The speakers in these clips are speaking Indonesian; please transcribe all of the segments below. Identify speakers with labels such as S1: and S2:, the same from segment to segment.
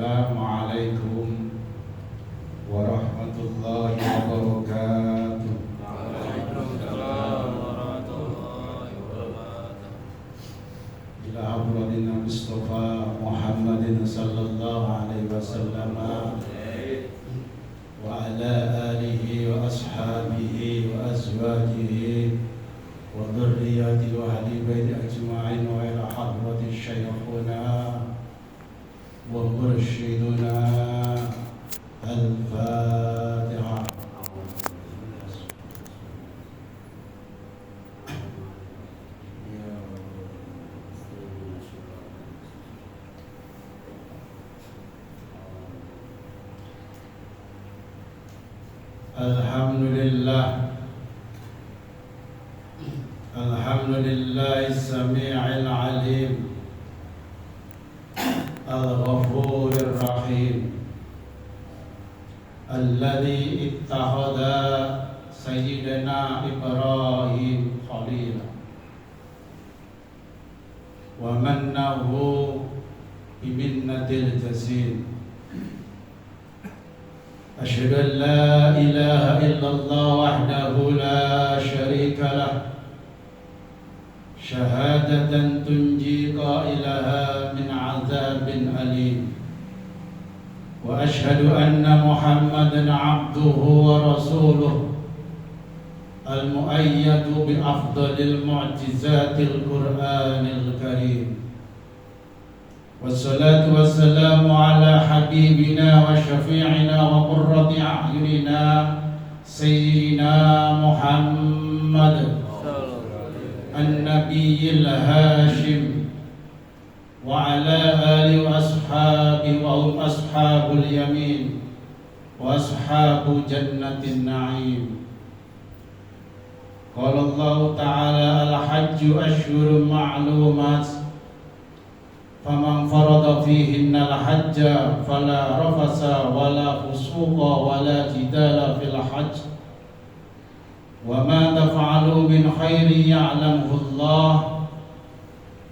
S1: Assalamualaikum warahmatullahi wabarakatuh.
S2: Waalaikumsalam warahmatullahi wabarakatuh.
S1: Ila hadratina Mustafa Muhammadin sallallahu alaihi wasallam wa ala alihi wa ashabihi wa azwajihi wa dhurriyyati wa ahli baiti ajma'in wa ila hadrati syayikhuna wa mursyiduna al-Fatihah. Alhamdulillah, alhamdulillah as-sami'il alim, al-ghafurur rahim, alladhi ittakhadha sayyidina Ibrahim khalila wa mannahu biminnatil jazil. أشهد أن لا إله إلا الله وحده لا شريك له شهادة تنجي قائلها من عذاب أليم وأشهد أن محمدا عبده ورسوله المؤيد بأفضل المعجزات القرآن الكريم والصلاة والسلام على حبيبنا وشفيعنا وقرة أعيننا سيدنا محمد النبي الهاشم وعلى آله وأصحابه وهم أصحاب اليمين وأصحاب جنة النعيم. قال الله تعالى: الحج أشهر معلومات فمن فرض فيهن الحج فلا رفث ولا فسوق ولا جدال في الحج وما تفعلوا من خير يعلمه الله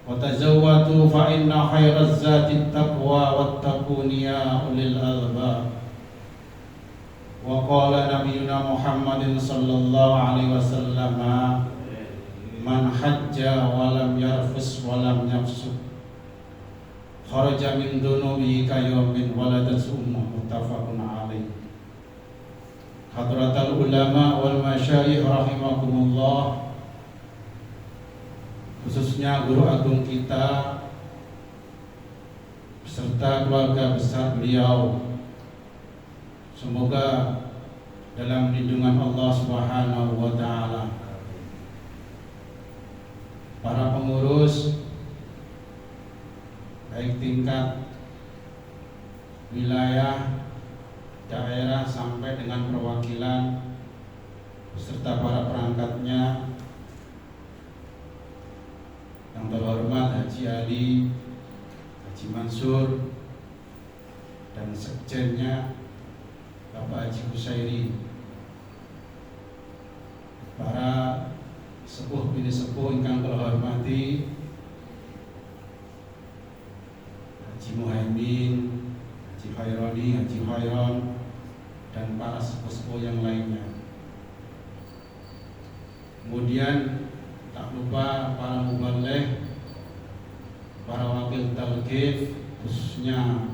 S1: وتزودوا فإن خير الزاد التقوى واتقون يا أولي الألباب. وقال نبينا محمد صلى الله عليه وسلم: من حج ولم يرفث ولم يفسق kharaja min dunubi kayawmin waladatu ummuh. Muttafaqun alaih. Hadratal ulama wal masyayikh rahimakumullah, khususnya guru agung kita beserta keluarga besar beliau, semoga dalam lindungan Allah Subhanahu wa taala. Para pengurus baik tingkat wilayah, daerah sampai dengan perwakilan beserta para perangkatnya, yang terhormat Haji Ali, Haji Mansur, dan sekjennya Bapak Haji Kusairi, para sepuh bini sepuh ingkang kula hormati Haji Muhaimin, Haji Khaironi, Haji Khairon, dan para sepuh-sepuh yang lainnya. Kemudian tak lupa para mubaligh, para wakil talqif, khususnya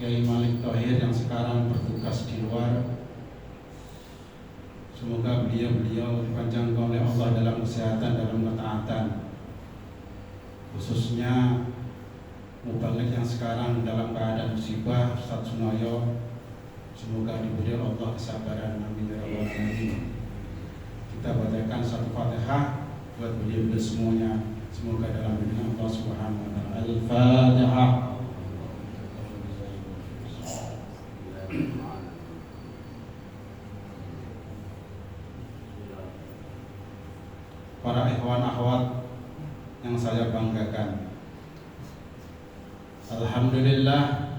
S1: Kiai Malik Thohir yang sekarang bertugas di luar. Semoga beliau dipanjangkan oleh Allah dalam kesehatan, dalam ketaatan. Khususnya mubaligh yang sekarang dalam keadaan musibah, Ustaz Sunoyo, semoga diberi Allah kesabaran. Amin ya rabbal alamin. Kita bacakan satu Fatihah buat beliau semuanya, semoga dalam lindungan Allah Subhanahu wa taala. Al-Fatihah. Para ikhwan akhwat yang saya banggakan, alhamdulillah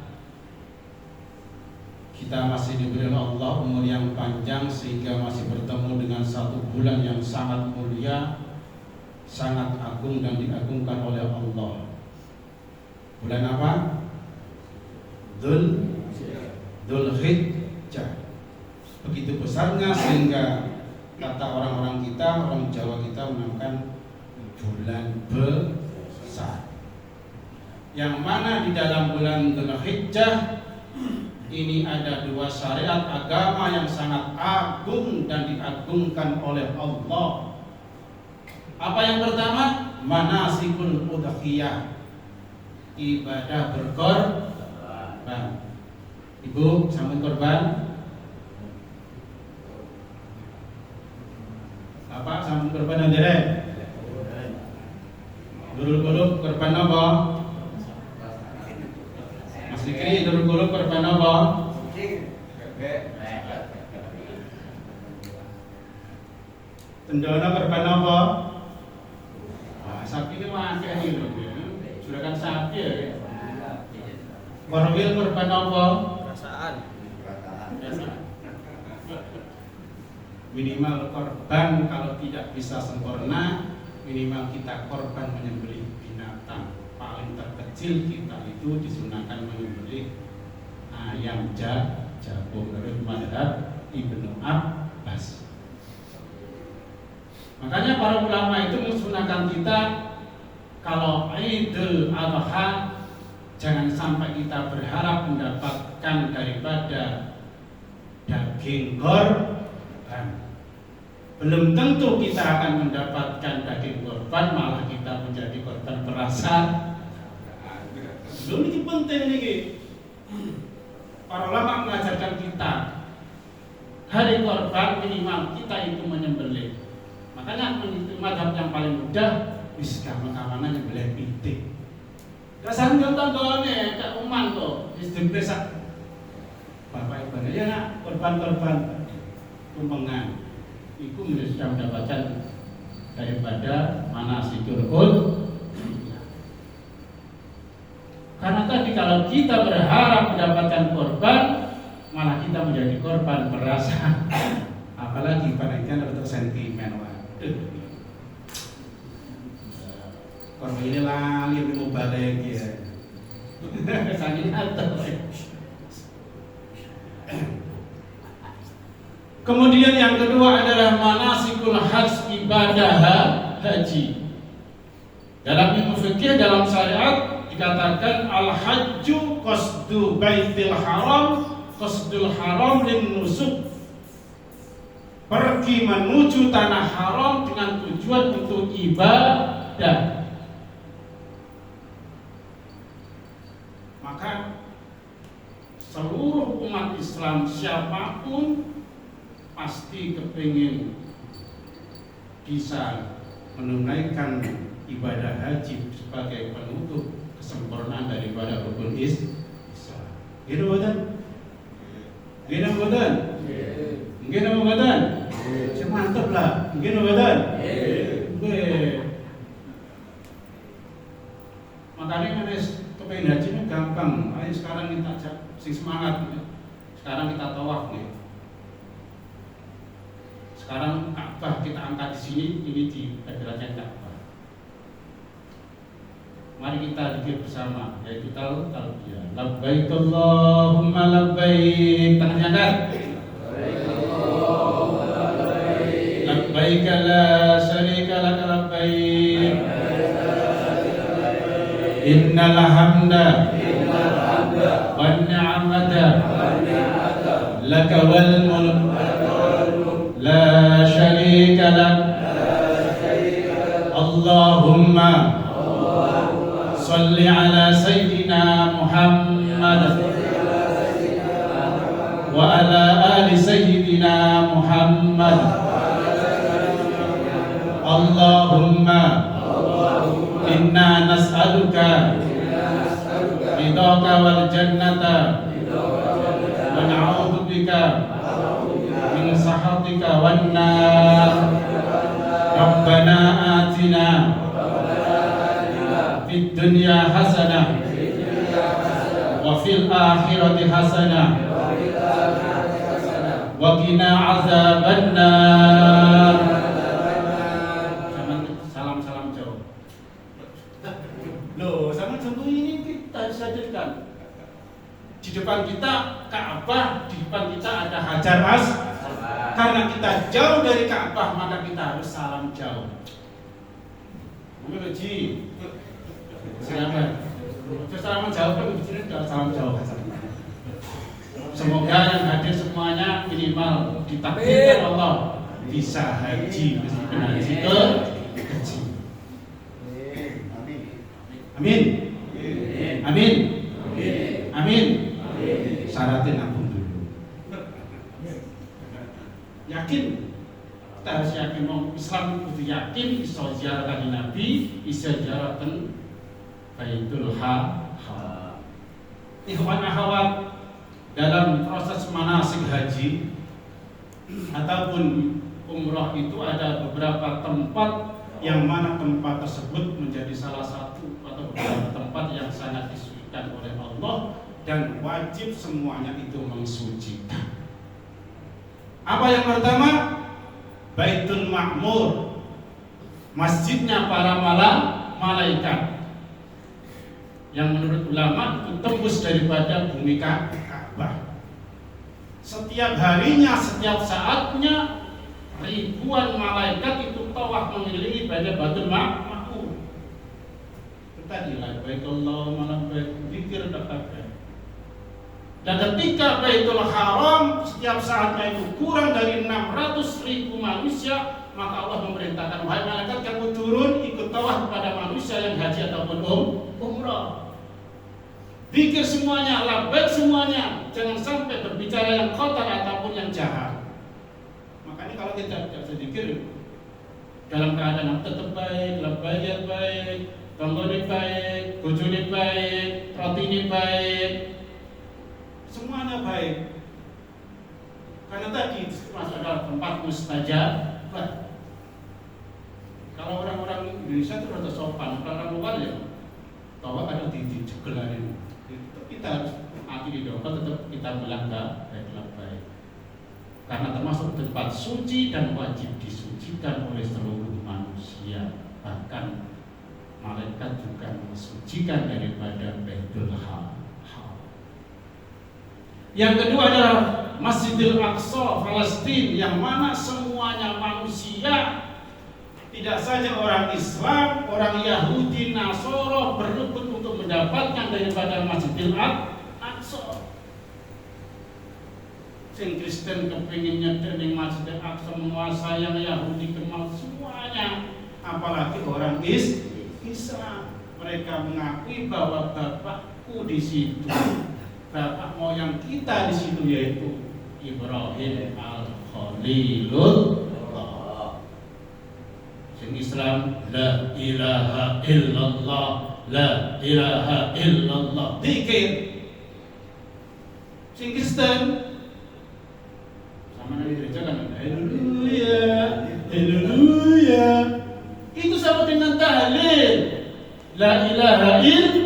S1: kita masih diberi Allah umur yang panjang sehingga masih bertemu dengan satu bulan yang sangat mulia, sangat agung dan diagungkan oleh Allah. Bulan apa? Dzulhijjah. Begitu besarnya sehingga kata orang-orang kita, orang Jawa kita menamakan bulan besar. Yang mana di dalam bulan Dzulhijjah ini ada dua syariat agama yang sangat agung dan diagungkan oleh Allah. Apa yang pertama? Manasikul udhiyah, ibadah berkorban. Ibu sambut korban. Bapak sambut korban dan derek. Dulu korban apa? Mas Dikri dulu korban apa? Tendana korban apa? Wah, sapi ini makan ini loh. Sudah kan sapi ya. Korwil korban apa?
S2: Perasaan.
S1: Minimal korban kalau tidak bisa sempurna, minimal kita korban menyembelih binatang. Paling terkecil kita itu disunahkan menyembelih ayam jago menurut mazhab Ibnu Abbas. Makanya para ulama itu mensunahkan kita kalau Idul Adha jangan sampai kita berharap mendapatkan daripada daging korban. Belum tentu kita akan mendapatkan daging korban, malah kita menjadi korban perasaan. Belum ini penting nih. Para ulama mengajarkan kita hari korban minimal kita itu menyembelih. Makanya mazhab yang paling mudah bisa kawan-kawanan nyembelih pitik. Dasar contoh doanya Kak Uman kok istri desa. Bapak ibu ya nak korban-korban tumpengan. Iku sudah mendapatkan daripada manasikul udhiyah. Karena tadi kalau kita berharap mendapatkan korban, malah kita menjadi korban perasaan. Apalagi panitia untuk sentimen. Waduh. Korban ini lali mau balik ya. Sangat atau. Kemudian yang kedua adalah manasikul hajj, ibadah haji. Dalam ilmu fikih, dalam syariat dikatakan al-hajju qasdu baitil haram, qasdul haram lin nusuk. Pergi menuju tanah haram dengan tujuan untuk ibadah. Maka seluruh umat Islam siapapun pasti kepingin bisa menunaikan ibadah haji sebagai penutup kesempurnaan daripada rukun Islam. Gitu betul? Gitu betul? Gitu betul? Mantap lah. Gitu betul? Makanya kepingin haji ini gampang. Ayo sekarang kita sing semangat. Sekarang kita tawaf nih. Sekarang Ka'bah kita angkat di sini, ini di derajat Ka'bah. Mari kita zikir bersama, yaitu talbiyah. Labbaik Allahumma labbaik. Tangannya angkat. Labbaik la syarika lak labbaik. Innal hamda wan ni'mata laka wal mulk la syarika lak. Allahumma salli ala sayyidina Muhammad wa ala ali sayyidina Muhammad. Allahumma inna nas'aluka ridhaka wal jannata wa na'udzu bika min sahatika wan nar. Rabbana atina fid dunya hasanah wa fil akhirati hasanah wa qina azabannar. Salam jauh. Loh, sama contoh ini kita sadarkan. Di depan kita Ka'bah, di depan kita ada Hajar Aswad. Karena kita jauh dari Ka'bah, maka kita harus salam jauh. Mungkin Ji, siapa? Salam jauh kan di sini sudah salam jauh. Semoga yang hadir semuanya minimal ditakdirkan Allah bisa haji meskipun haji ke haji. Amin. Amin. Amin. Syaratnya nabung dulu. Yakin. Kita harus yakin. Islam itu yakin. Bisa ziarah kanjeng Nabi. Bisa ziarah Baitul Haram. Ikhwan akhwat, dalam proses manasik haji ataupun umrah itu ada beberapa tempat yang mana tempat tersebut menjadi salah satu atau beberapa tempat yang sangat disucikan oleh Allah dan wajib semuanya itu mensucikan. Apa yang pertama? Baitul Ma'mur, masjidnya para malaikat, yang menurut ulama itu tembus daripada bumi Ka'bah. Setiap harinya, setiap saatnya ribuan malaikat itu tawaf mengelilingi pada Baitul Ma'mur. Tadi labbaik Allahumma labbaik, zikir takbir. Dan ketika Baitul Haram setiap saatnya itu kurang dari 600.000 manusia, maka Allah memerintahkan, wahai malaikat, kamu turun ikut tawaf kepada manusia yang haji ataupun umrah. Zikir semuanya, labbaik semuanya, jangan sampai berbicara yang kotor ataupun yang jahat. Makanya kalau kita tidak sedikir dalam keadaan tetap baik, labbaik baik, tonggone baik, bojone baik, rotine baik, semuanya baik. Karena tadi masuk dalam tempat mustajab. Kalau orang-orang Indonesia itu rada sopan, orang luar ya tahu ada di jegelanin. Kita harus hati di doa, tetap kita bilang baik. Karena termasuk tempat suci dan wajib disucikan oleh seluruh manusia. Bahkan malaikat juga mensucikan daripada Baitul Haram. Yang kedua adalah Masjidil Aqsa Palestina, yang mana semuanya manusia, tidak saja orang Islam, orang Yahudi, Nasoro berebut untuk mendapatkan daripada Masjidil Aqsa. Sing Kristen kepinginnya dari Masjidil Aqsa, menguasai yang Yahudi kemal semuanya, apalagi orang Islam. Mereka mengakui bahwa Bapakku di situ, bapak moyang kita di situ, yaitu Ibrahim al-Khalilullah. Sing Islam la ilaha illallah, la ilaha illallah, zikir. Sing Kristen sama dari gereja kan haleluya, haleluya. Itu sama dengan tahlil la ilaha illallah.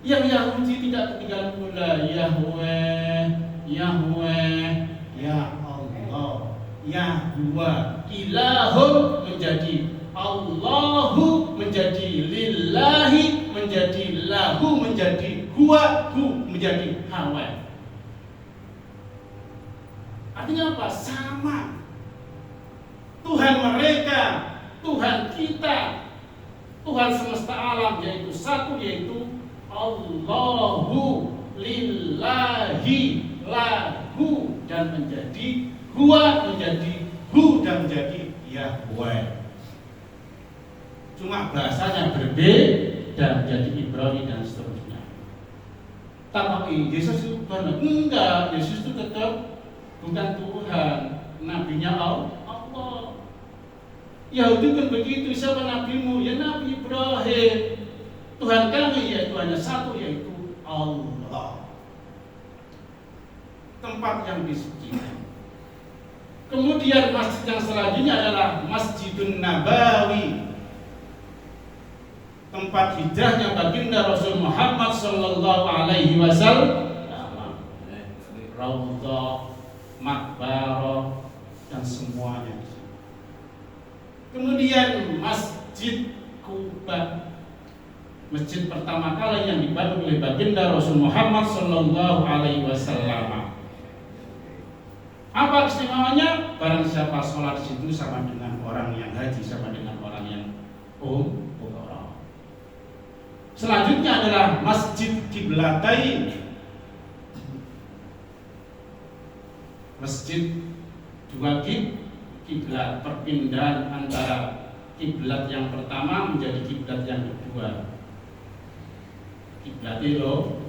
S1: Yang Yahudi tidak ketinggalan pula Yahweh, Yahweh, ya Allah, Yahwa, ilahun menjadi Allahu, menjadi lillahi, menjadi lahu, menjadi huwa, hu, menjadi hawa. Artinya apa? Sama. Tuhan mereka, Tuhan kita, Tuhan semesta alam, yaitu satu, yaitu Allahu, lillahi, lahu, dan menjadi huwa, menjadi hu, dan menjadi Yahweh. Cuma bahasanya berbeda, jadi Ibrani dan seterusnya. Tapi Yesus itu benar? Enggak, Yesus itu tetap bukan Tuhan, nabinya Allah. Yahudi kan begitu, siapa nabimu? Ya Nabi Ibrahim. Tuhan kami yaitu hanya satu, yaitu Allah. Tempat yang disucikan. Kemudian masjid yang selanjutnya adalah Masjidun Nabawi, tempat hijrahnya baginda Rasul Muhammad sallallahu alaihi wasallam. Raudhah, makbarah, dan semuanya. Kemudian Masjid Kuba, Masjid pertama kali yang dibangun oleh baginda Rasul Muhammad Sallallahu Alaihi Wasallam. Apa istimewanya? Barang siapa sholat di situ sama dengan orang yang haji, sama dengan orang yang umrah. Selanjutnya adalah Masjid Qiblatain. Masjid dua kiblat, perpindahan antara kiblat yang pertama menjadi kiblat yang kedua. Kiblat itu.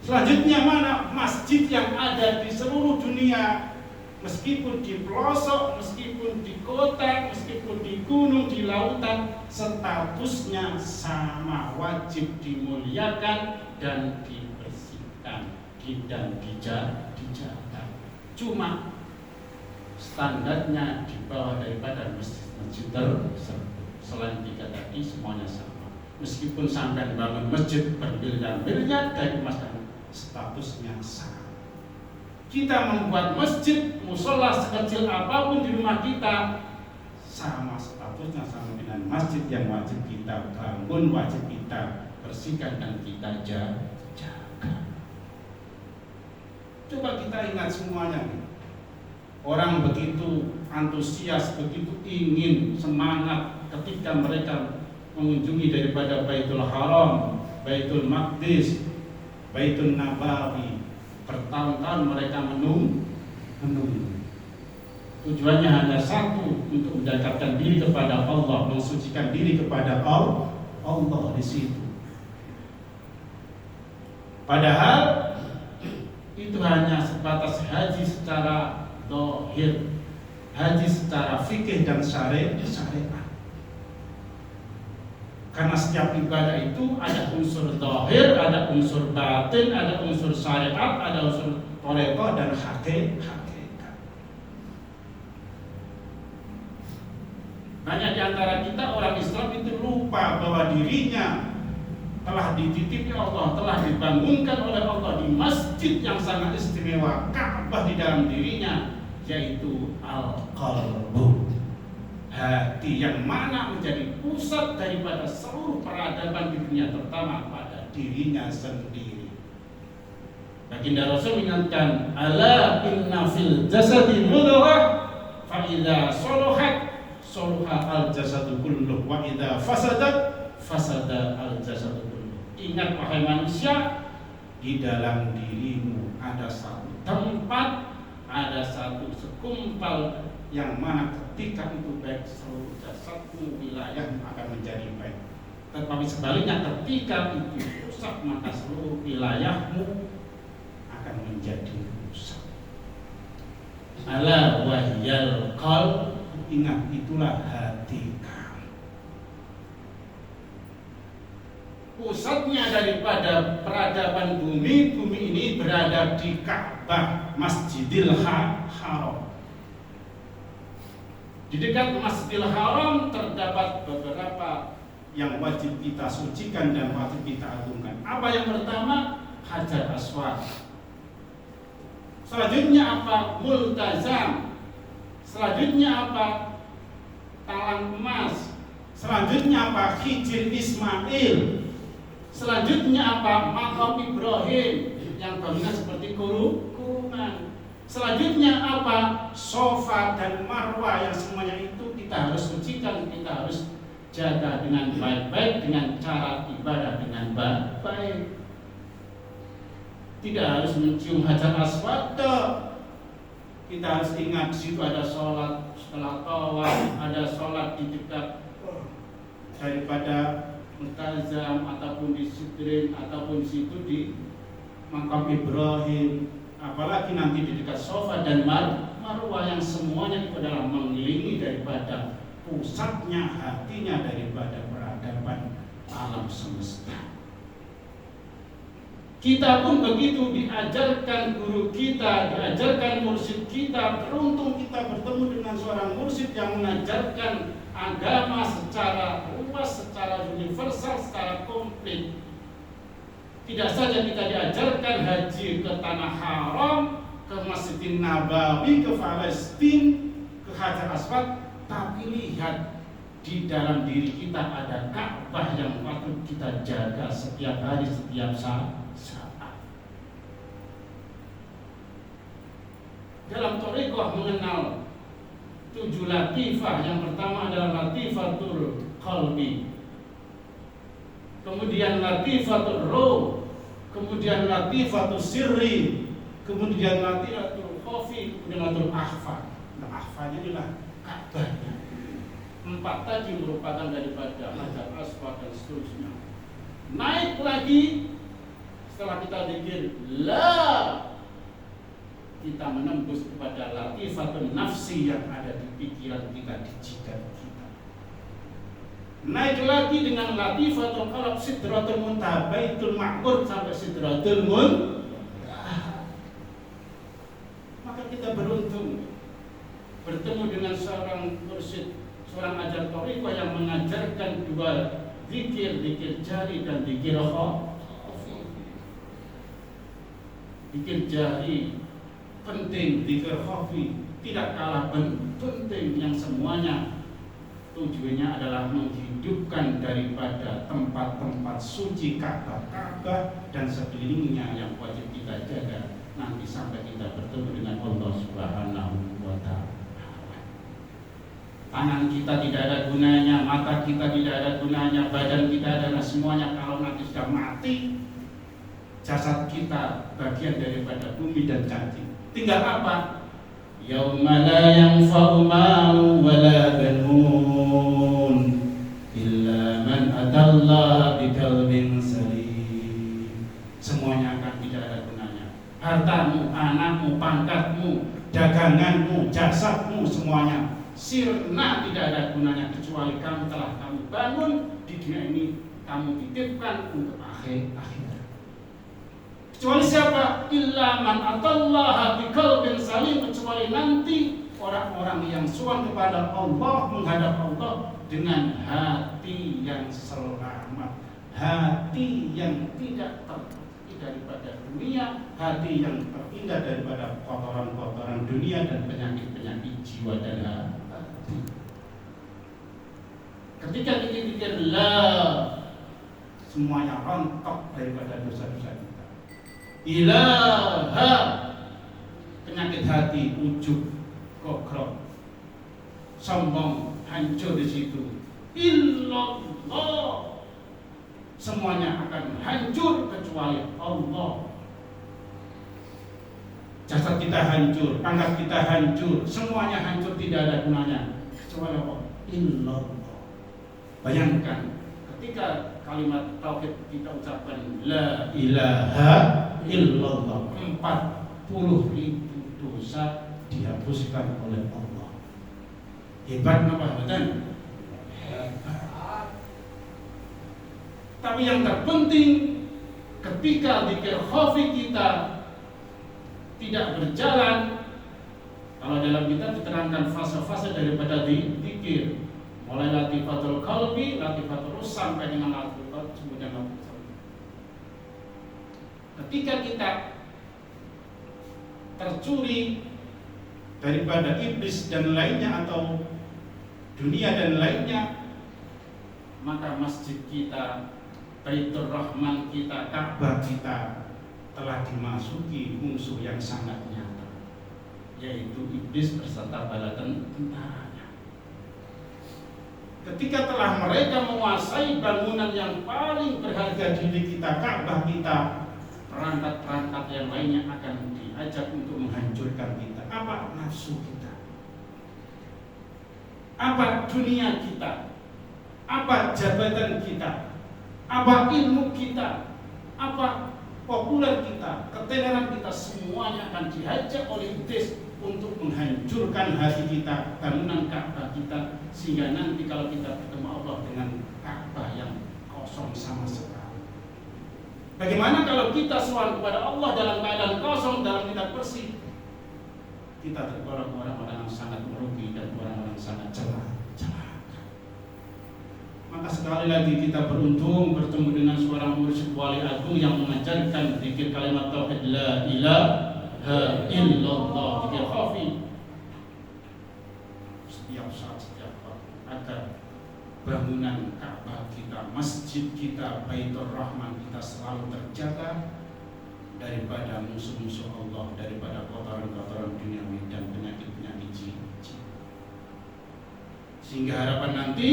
S1: Selanjutnya mana? Masjid yang ada di seluruh dunia, meskipun di pelosok, meskipun di kota, meskipun di gunung, di lautan, statusnya sama, wajib dimuliakan dan dibersihkan dan dijaga. Cuma standarnya di bawah daripada masjid tersebut. Selain tiga tadi semuanya sama. Meskipun sampai bangun masjid bermiliar-miliar dari emas dan statusnya sama. Kita membuat masjid, musola sekecil apapun di rumah kita, sama statusnya sama dengan masjid yang wajib kita bangun, wajib kita bersihkan dan kita jaga. Coba kita ingat semuanya. Orang begitu antusias, begitu ingin, semangat ketika mereka mengunjungi daripada Baitul Haram, Baitul Maqdis, Baitul Nabawi. Bertahun-tahun mereka menunggu. Tujuannya hanya satu, untuk mendekatkan diri kepada Allah, mensucikan diri kepada Allah di situ. Padahal itu hanya sebatas haji secara zahir, haji secara fikih dan syariat. Karena setiap ibadah itu ada unsur zahir, ada unsur batin, ada unsur syariat, ada unsur thariqah dan hakikat. Banyak di antara kita orang Islam itu lupa bahwa dirinya telah dititipi Allah, telah dibangunkan oleh Allah di masjid yang sangat istimewa, Ka'bah di dalam dirinya, yaitu al-qalbu, hati yang mana menjadi pusat daripada seluruh peradaban di dunia, terutama pada dirinya sendiri. Baginda Rasul mengingatkan, ala inna fil jasadi mudghah fa idza salahat salaha al-jasadu kulluh wa idza fasadat fasada al-jasadu kulluh. Ingat wahai manusia, di dalam dirimu ada satu tempat, ada satu sekumpal yang mana ketika itu baik, seluruh jasadmu, wilayahmu akan menjadi baik. Tetapi sebaliknya ketika itu rusak, maka seluruh wilayahmu akan menjadi rusak. Ala wahyal qalb, ingat itulah hati kamu. Pusatnya daripada peradaban bumi ini berada di Ka'bah, Masjidil Haram. Di dekat Masjidil Haram terdapat beberapa yang wajib kita sucikan dan wajib kita agungkan. Apa yang pertama? Hajar Aswad. Selanjutnya apa? Multazam. Selanjutnya apa? Talang emas. Selanjutnya apa? Hijr Ismail. Selanjutnya apa? Maqam Ibrahim yang bangunan seperti kurungan. Selanjutnya apa? Sofa dan Marwah yang semuanya itu kita harus sucikan, kita harus jaga dengan baik-baik, dengan cara ibadah dengan baik. Tidak harus mencium Hajar Aswad. Kita harus ingat di situ ada sholat setelah tawaf, ada sholat di dekat daripada Multazam ataupun di Sidrin ataupun di situ di Maqam Ibrahim, apalagi nanti di dekat Sofa dan Marwah yang semuanya itu adalah mengelilingi daripada pusatnya, hatinya daripada peradaban alam semesta. Kita pun begitu, diajarkan guru kita, diajarkan mursyid kita. Beruntung kita bertemu dengan seorang mursyid yang mengajarkan agama secara luas, secara universal, secara komplit. Tidak saja kita diajarkan haji ke Tanah Haram, ke Masjidin Nabawi, ke Palestina, ke Hajar Aswad, tapi lihat di dalam diri kita ada Ka'bah yang patut kita jaga setiap hari, setiap saat. Dalam thariqah mengenal 7 latifah. Yang pertama adalah latifatul qalbi, kemudian latifatul ruh, kemudian latifatul sirri, kemudian latifatul khafi, kemudian latifatul akhfa. Nah, akhfanya inilah Ka'bahnya. 4 tadi merupakan daripada hajar aswad dan seterusnya. Naik lagi setelah kita zikir la, kita menembus kepada latifatul nafsi yang ada di pikiran kita, di jidat kita. Naik lagi dengan latifatul qalb, sidratul muntaha, baitul ma'mur sampai sidratul muntaha. Maka kita beruntung bertemu dengan seorang mursyid, seorang ajar thariqah yang mengajarkan 2 zikir, zikir jari dan zikir khafi. Zikir jari penting, zikir khafi tidak kalah penting, yang semuanya tujuannya adalah menghidupkan daripada tempat-tempat suci Ka'bah dan sekelilingnya yang wajib kita jaga nanti sampai kita bertemu dengan Allah Subhanahu wa Ta'ala. Tangan kita tidak ada gunanya, mata kita tidak ada gunanya, badan kita ada semuanya kalau nanti sudah mati. Jasad kita bagian daripada bumi dan cacing. Tinggal apa? Yauma la yanfa'u malun wala banun illa man atallaha biqalbin salim. Semuanya akan tidak ada gunanya. Hartamu, anakmu, pangkatmu, daganganmu, jasadmu, semuanya sirna tidak ada gunanya kecuali kamu telah kamu bangun di dunia ini, kamu titipkan untuk akhirat. Kecuali siapa? Illa man atallaha biqalbin salim, kecuali nanti orang-orang yang sowan kepada Allah, menghadap Allah dengan hati yang selamat, hati yang tidak terhindar daripada dunia, hati yang terhindar daripada kotoran-kotoran dunia dan penyakit-penyakit jiwa dan hati. Ketika kita pikir la, semuanya rontok daripada dosa-dosa kita. Ilaha, penyakit hati, ujub, kokrok, sombong, hancur di situ. Illallah, semuanya akan hancur kecuali Allah. Jasad kita hancur, pangkat kita hancur, semuanya hancur, tidak ada gunanya kecuali Allah. Illallah. Bayangkan ketika kalimat tauhid kita ucapkan la ilaha illallah, 40.000 dosa dihapuskan oleh Allah. Hebat apa betul? Hebat. Tapi yang terpenting ketika zikir khafi kita tidak berjalan, kalau dalam kitab diterangkan fase-fase daripada zikir, mulai latifatul qalbi, latifatul ruh sampai dengan latifatul kemudian latifatul. Ketika kita tercuri daripada iblis dan lainnya atau dunia dan lainnya, maka masjid kita, Baitur Rahman kita, Ka'bah kita telah dimasuki musuh yang sangat nyata, yaitu iblis beserta bala tentaranya. Ketika telah mereka menguasai bangunan yang paling berharga diri kita, Ka'bah kita, perangkat-perangkat yang lainnya akan diajak untuk menghancurkan kita. Apa? Nafsu kita. Apa? Dunia kita. Apa? Jabatan kita. Apa? Ilmu kita. Apa? Populer kita, ketenaran kita, semuanya akan diajak oleh iblis untuk menghancurkan hati kita, bangunan Ka'bah kita, sehingga nanti kalau kita bertemu Allah dengan Ka'bah yang kosong sama sekali. Bagaimana kalau kita sowan kepada Allah dalam keadaan kosong, dalam keadaan bersih? Kita tergolong orang-orang yang sangat merugi dan orang-orang yang sangat celaka. Maka sekali lagi kita beruntung bertemu dengan seorang mursyid wali agung yang mengajarkan zikir kalimat tauhid la ilaha illallah, zikir khafi setiap saat, setiap waktu, agar bangunan Ka'bah kita, masjid kita, Baitur Rahman kita selalu terjaga daripada musuh-musuh Allah, daripada kotoran-kotoran duniawi dan penyakit-penyakit jin. Sehingga harapan nanti,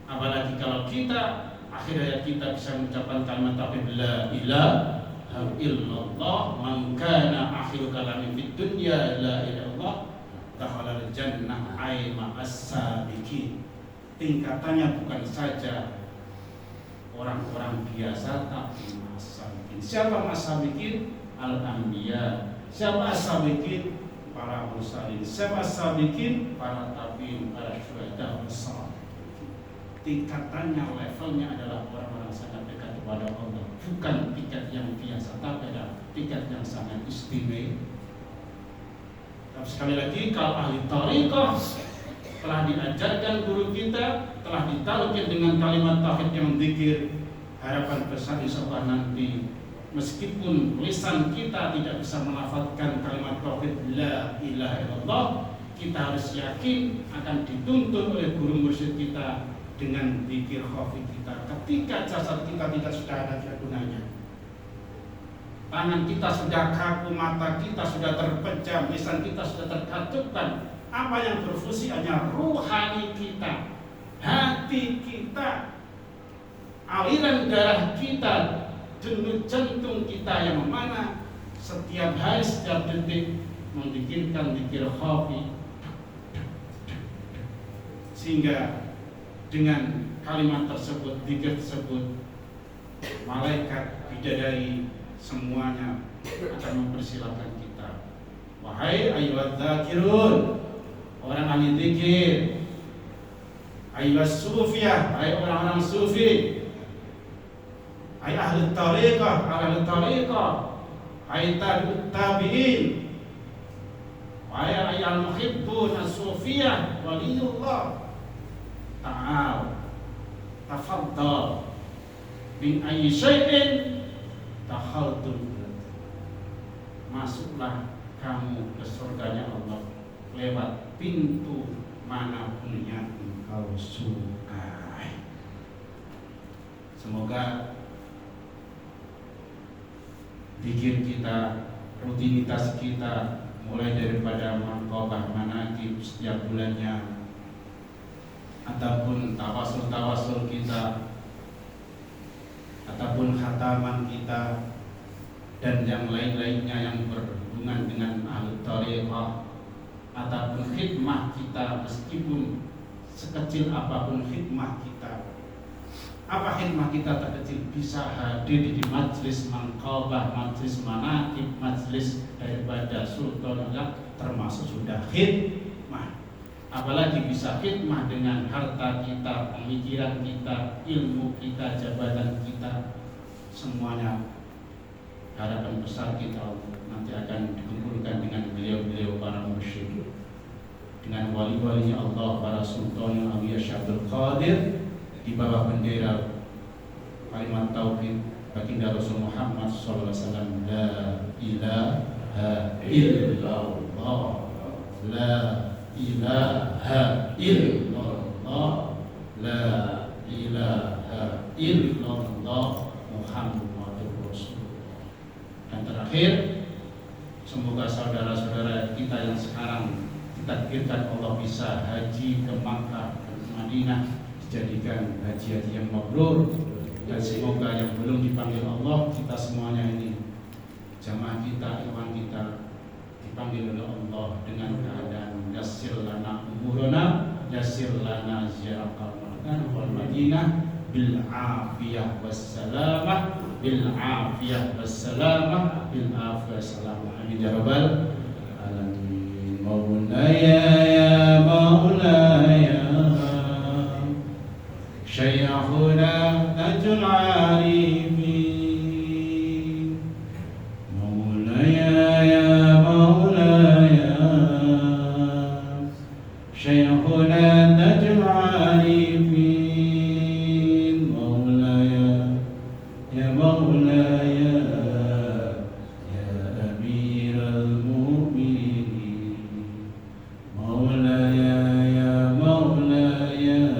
S1: apalagi kalau kita akhir hayat kita bisa mengucapkan kalimat tauhid la ilaha illallah, man kana akhiru kalamin fid dunya la ilaha illallah dakhalal jannah aima as-sabiqin. Tingkatannya bukan saja orang-orang biasa, tapi as-sabiqin. Siapa as-sabiqin? Al-anbiya. Siapa as-sabiqin? Para mursalin. Siapa as-sabiqin? Para tabi'in, para syuhada was-salih. Tingkatannya, levelnya adalah orang-orang sangat dekat kepada Allah, bukan tingkat yang biasa, tapi adalah tingkat yang sangat istimewa. Tapi sekali lagi, kalau ahli thariqah telah diajarkan guru kita, telah ditalkin dengan kalimat tauhid yang dzikir, harapan besar insyaallah nanti meskipun lisan kita tidak bisa melafazkan kalimat tauhid la ilaha illallah, kita harus yakin akan dituntun oleh guru mursyid kita dengan dzikir khafi kita. Ketika jasad kita tidak sudah ada gunanya, tangan kita sudah kaku, mata kita sudah terpejam, lisan kita sudah terkatupkan, apa yang berfungsi hanya ruhani kita, hati kita, aliran darah kita, denyut jantung kita yang mana setiap hari, setiap detik memikirkan dzikir khafi, sehingga dengan kalimat tersebut, dzikir tersebut, malaikat bidadari semuanya akan mempersilahkan kita. Wahai ayyuhadz dzakirun, orang ahli dzikir, ayyuhas sufiyah, hai orang-orang sufi, hai ahli thariqah, hai tabi'in, hai al-muhibbun as-sufiyah waliyullah, ta'al tafaddal min ayyi syai'in takhaltum, masuklah kamu ke surganya Allah lewat pintu manapun yang engkau sukai. Semoga zikir kita, rutinitas kita, mulai daripada manqabah manaqib setiap bulannya, ataupun tawasul kita, ataupun khataman kita, dan yang lain-lainnya yang berhubungan dengan ahli thariqah, ataupun khidmah kita, meskipun sekecil apapun khidmah kita. Apa khidmah kita terkecil? Bisa hadir di majlis manqabah, majlis manaqib, majlis daripada sultanullah, termasuk sudah khidmah. Apalagi bisa khidmah dengan harta kita, pemikiran kita, ilmu kita, jabatan kita, semuanya. Harapan besar kita nanti akan dikumpulkan dengan beliau-beliau para mursyid, dengan wali-walinya Allah, para sultan awliya Syabdul Qadir, di bawah bendera kalimat tauhid baginda Rasul Muhammad sallallahu alaihi wasallam, la ilaha illallah, la ilaha illallah, la ilaha illallah, Muhammadur Rasulullah. Dan terakhir, semoga saudara-saudara kita yang sekarang ditakdirkan Allah bisa haji ke Makkah dan Madinah dijadikan haji yang mabrur, dan semoga yang belum dipanggil Allah, kita semuanya ini, jamaah kita, ikhwan kita, dipanggil oleh Allah dengan keadaan yassir lana umurana, yassir lana ziarah wal Madinah bil afiyah wassalamah, bil afiyah wassalamah, bil afiyah wassalamah. Amin ya rabbal alamin. Maulaya ya maulaya Syekhuna Tajul Arifin, Maulaya ya maulaya Syekhuna Tajul Arifin, Maulaya ya maulaya ya Amiral Mu'minin, Maulaya ya maulaya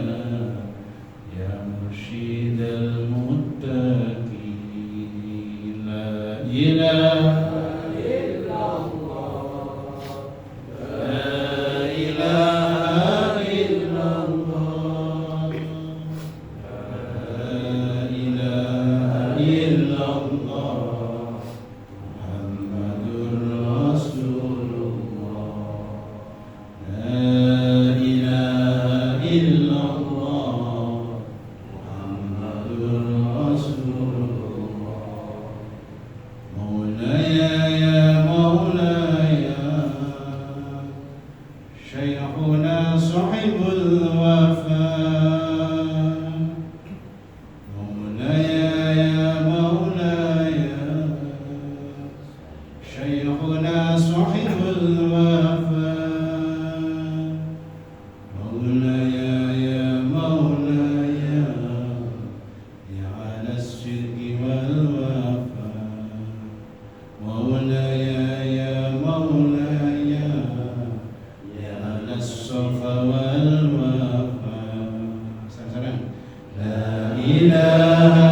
S1: على الصفا والوفا. La ilaha